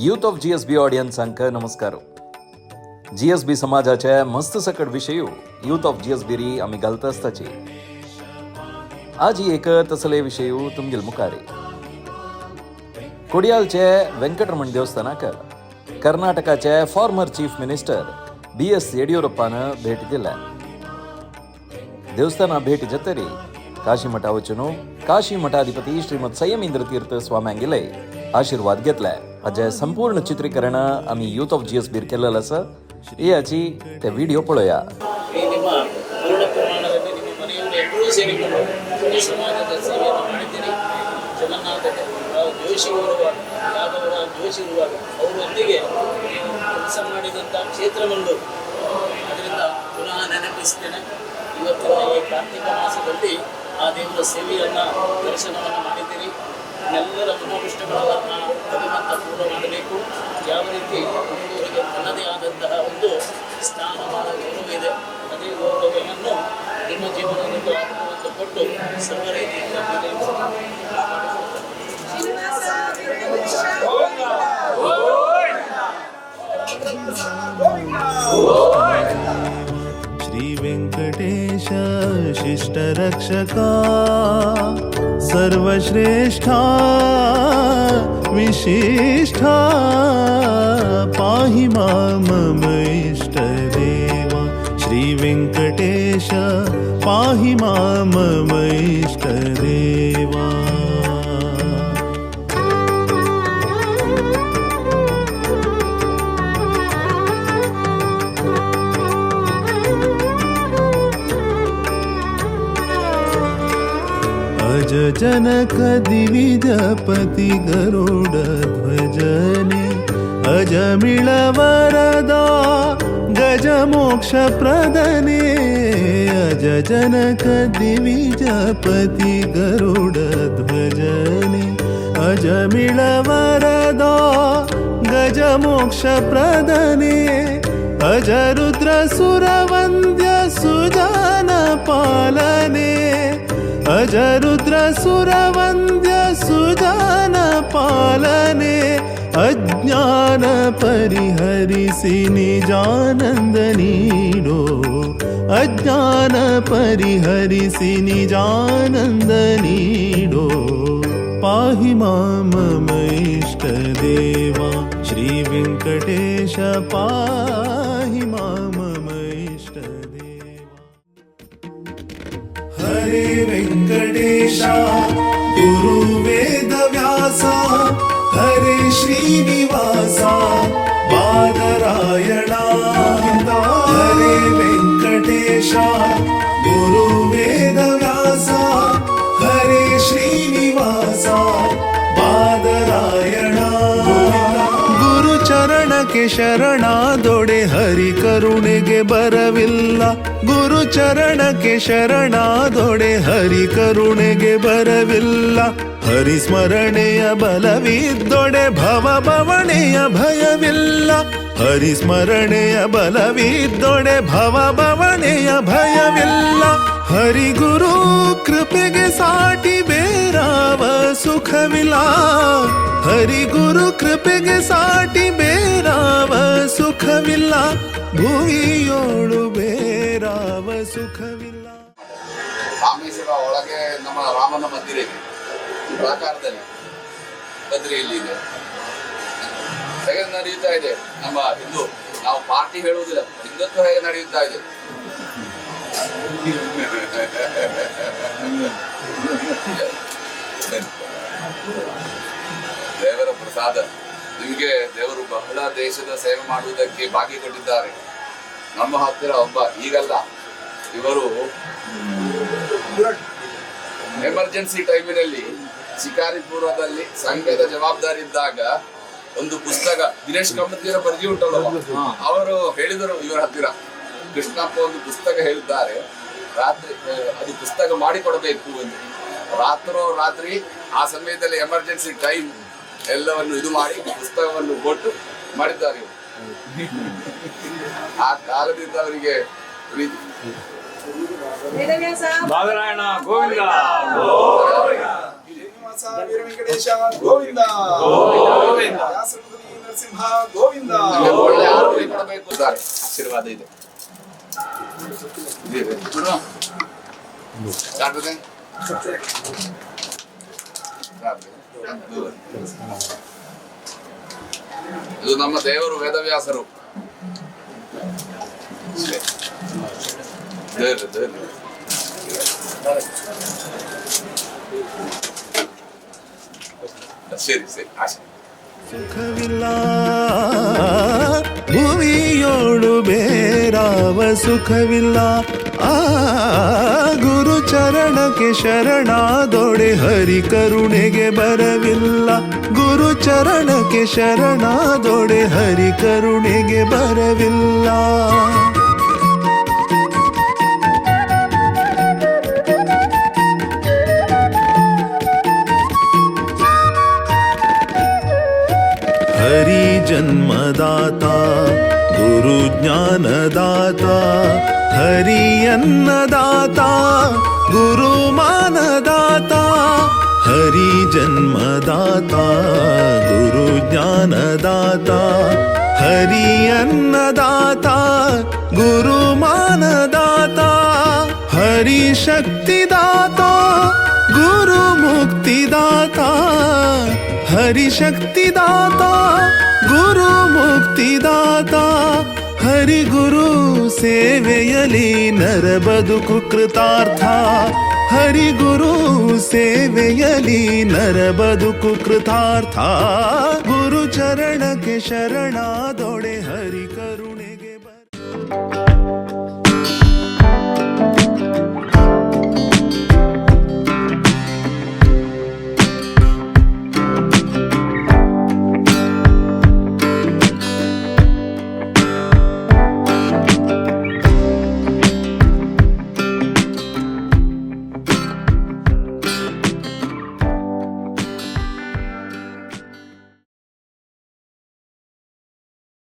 Youth of GSB ऑडियन्सांक नमस्कार. GSB समाजाच्या मस्त सकट विशयू युथ ऑफ GSB री आमी घालता आसताची. आज ही एक तसले विशयू तुमगेल मुखारी. कोडियालचे वेंकटरमण देवस्थानाक कर्नाटकाचे फॉर्मर चीफ मिनिस्टर BS येडियुरप्पान भेट दिल्या. देवस्थाना भेट जातरी काशी मठा वचून काशी मठाधिपती श्रीमद संयमेंद्र तीर्थ स्वाम्यांगेले आशीर्वाद घेतले. हाचे संपूर्ण चित्रीकरण आम्ही युथ ऑफ GSB केलेलं आसा. याची ते व्हिडिओ पळोवया. ನಿಮ್ಮ ಪೂರ್ಣ ಪ್ರಮಾಣದಲ್ಲಿ ನಿಮ್ಮ ಮನೆಯವರು ಎಲ್ಲರೂ ಸೇರಿಕೊಂಡು ಈ ಸಮಾಜದ ಸೇವೆಯನ್ನು ಮಾಡಿದ್ದೀರಿ. ಜಗನ್ನಾಥ ಜೋಶಿ ಇರುವಾಗ ಯಾದವರ ಜೋಶಿ ಇರುವಾಗ ಅವರೊಂದಿಗೆ ನೀವು ಕೆಲಸ ಮಾಡಿದಂಥ ಕ್ಷೇತ್ರವೊಂದು. ಅದರಿಂದ ಪುನಃ ನೆನಪಿಸ್ತೇನೆ. ಇವತ್ತಿನ ಈ ಕಾರ್ತಿಕ ಮಾಸದಲ್ಲಿ ಆ ದೇವರ ಸೇವೆಯನ್ನು ದರ್ಶನವನ್ನು ಮಾಡಿದ್ದೀರಿ. ಎಲ್ಲರ ಮನೋಭಿಷ್ಟಗಳನ್ನು ಭಗವಂತ ಪೂರ್ಣ ಮಾಡಬೇಕು. ಯಾವ ರೀತಿ ಮಂಗಳೂರಿಗೆ ತನ್ನದೇ ಆದಂತಹ ಒಂದು ಸ್ಥಾನಮಾನ ಗೌರವ ಇದೆ, ಅದೇ ಗೌರವವನ್ನು ನಿಮ್ಮ ಜೀವನದಲ್ಲಿ ಅನುಭವವನ್ನು ಕೊಟ್ಟು ಸರ್ವ ರೀತಿಯಿಂದ श्री वेंकटेश शिष्ट रक्षका सर्वश्रेष्ठा विशिष्ठा पाहि मां इष्ट देवा. श्री वेंकटेश पाहि मां इष्ट देवा. अज जनक दिविजपति गरुड ध्वजने अजमिळ वरदा गज मोक्ष प्रदने. अज जनक दिविजपति गरुड ध्वजने अजमिळ वरदा गज मोक्ष प्रदने. अज रुद्र सुरवन्द्य सुजान पालने अज रुद्र सुरवन्द्य सुजान पालने. अज्ञान परिहरिसि निजानंद नीडो अज्ञान परिहरिसि निजानंद नीडो. पाहि मां इष्ट देवा. श्री वेंकटेश पाहि मां इष्ट देवा. हरे वेंकटेशा गुरु वेद व्यासा हरे श्रीनिवासा बादरायणा. हरे वेंकटेशा गुरु वेद व्यासा हरे श्रीनिवासा बादरायणा. गुरु चरण के ಶರಣಾದೊಡೆ ಹರಿ ಕರುಣೆಗೆ ಬರವಿಲ್ಲ. ಗುರು ಚರಣ ಕೆ ಶರಣಾದೊಡೆ ಹರಿ ಕರುಣೆಗೆ ಬರವಿಲ್ಲ. ಹರಿ ಸ್ಮರಣೆಯ ಬಲವಿದ್ದೊಡೆ ಭವ ಭವಣೆಯ ಭಯವಿಲ್ಲ. ಹರಿ ಸ್ಮರಣೆಯ ಬಲವಿದ್ದೊಡೆ ಭವ ಭವಣೆಯ ಭಯವಿಲ್ಲ. ಹರಿ ಗುರು ಕೃಪೆಗೆ ಸಾಟಿ ಬೇರಾವ ಸುಖವಿಲ್ಲ. ಹರಿ ಗುರು ಕೃಪೆಗೆ ಸಾಟಿ ಬೇರಾವ ಸುಖವಿಲ್ಲ. ಭುವಿಯೋಳು ಬೇರಾವ ಸುಖವಿಲ್ಲ. ರಾಮೇಶ್ವರ ಒಳಗೆ ನಮ್ಮ ರಾಮನ ಮಂದಿರ ಇದೆ, ಈ ಪ್ರಾಕಾರದಲ್ಲಿ ಬದ್ರಿಯಲ್ಲಿ ಇದೆ. ಹೇಗೆ ನಡೆಯುತ್ತಾ ಇದೆ ನಮ್ಮ ಹಿಂದೂ, ನಾವು ಪಾರ್ಟಿ ಹೇಳುವುದಿಲ್ಲ, ಹಿಂದುತ್ವ ಹೇಗೆ ನಡೆಯುತ್ತಾ ಇದೆ. ದೇವರ ಪ್ರಸಾದ. ನಿಮಗೆ ದೇವರು ಬಹಳ ದೇಶದ ಸೇವೆ ಮಾಡುವುದಕ್ಕೆ ಭಾಗ್ಯ ಕೊಟ್ಟಿದ್ದಾರೆ. ನಮ್ಮ ಹತ್ತಿರ ಒಬ್ಬ ಈಗಲ್ಲ, ಇವರು ಎಮರ್ಜೆನ್ಸಿ ಟೈಮಿನಲ್ಲಿ ಶಿಕಾರಿಪುರದಲ್ಲಿ ಸಂಘದ ಜವಾಬ್ದಾರಿ ಇದ್ದಾಗ ಒಂದು ಪುಸ್ತಕ ದಿನೇಶ್ ಕಮ್ಮತ್ತಿರ ಪರಿಚಯ ಉಂಟಲ್ಲ, ಅವರು ಹೇಳಿದರು ಇವರ ಹತ್ತಿರ ಕೃಷ್ಣಪ್ಪ ಒಂದು ಪುಸ್ತಕ ಹೇಳಿದ್ದಾರೆ, ರಾತ್ರಿ ಅದು ಪುಸ್ತಕ ಮಾಡಿಕೊಡಬೇಕು ಎಂದು. ರಾತ್ರಿ ಆ ಸಮಯದಲ್ಲಿ ಎಮರ್ಜೆನ್ಸಿ ಟೈಮ್ ಎಲ್ಲವನ್ನು ಇದು ಮಾಡಿ ಪುಸ್ತಕವನ್ನು ಕೊಟ್ಟು ಮಾಡಿದ್ದಾರೆ. ಆ ಕಾಲದಿಂದ ಅವರಿಗೆ ಪ್ರೀತಿ. ಬಾದರಾಯಣ ಗೋವಿಂದ ವೆಂಕಟೇಶ ಗೋವಿಂದ ಗೋವಿಂದ. ನರಸಿಂಹ ಗೋವಿಂದ. ನಮಗೆ ಒಳ್ಳೆ ಆರೋಗ್ಯ ಕೊಡಬೇಕು ಇದ್ದಾರೆ. ಆಶೀರ್ವಾದ ಇದೆ. ಸಾಕ್ತದೆ? ಇದು ನಮ್ಮ ದೇವರು ವೇದವ್ಯಾಸರು. ಸರಿ ಸರಿ ಆಶೆ. ಸುಖವಿಲ್ಲ ಭುವಿಯೋಳು ಬೇರಾವ ಸುಖವಿಲ್ಲ. ಗುರು ಚರಣಕ್ಕೆ ಶರಣಾದೊಡೆ ಹರಿ ಕರುಣೆಗೆ ಬರವಿಲ್ಲ. ಗುರು ಚರಣಕ್ಕೆ ಶರಣಾದೊಡೆ ಹರಿ ಕರುಣೆಗೆ ಬರವಿಲ್ಲ. हरि जन्मदाता गुरु ज्ञानदाता हरि अन्नदाता गुरु मानदाता. हरि जन्मदाता गुरु ज्ञानदाता हरि अन्नदाता गुरु मानदाता. हरि शक्तिदाता गुरु मुक्तिदाता. हरि शक्तिदाता गुरु मुक्तिदाता. हरि गुरु ಸೇವೆಯಲಿ ನರ ಬದುಕು ಕೃತಾರ್ಥ. ಹರಿ ಗುರು ಸೇವೆಯಲಿ ನರ ಬದುಕು ಕೃತಾರ್ಥ. ಗುರು ಚರಣಕ್ಕೆ ಶರಣಾದೊಡೆ ಹರಿ ಕರುಣೆಗೆ ಬರ.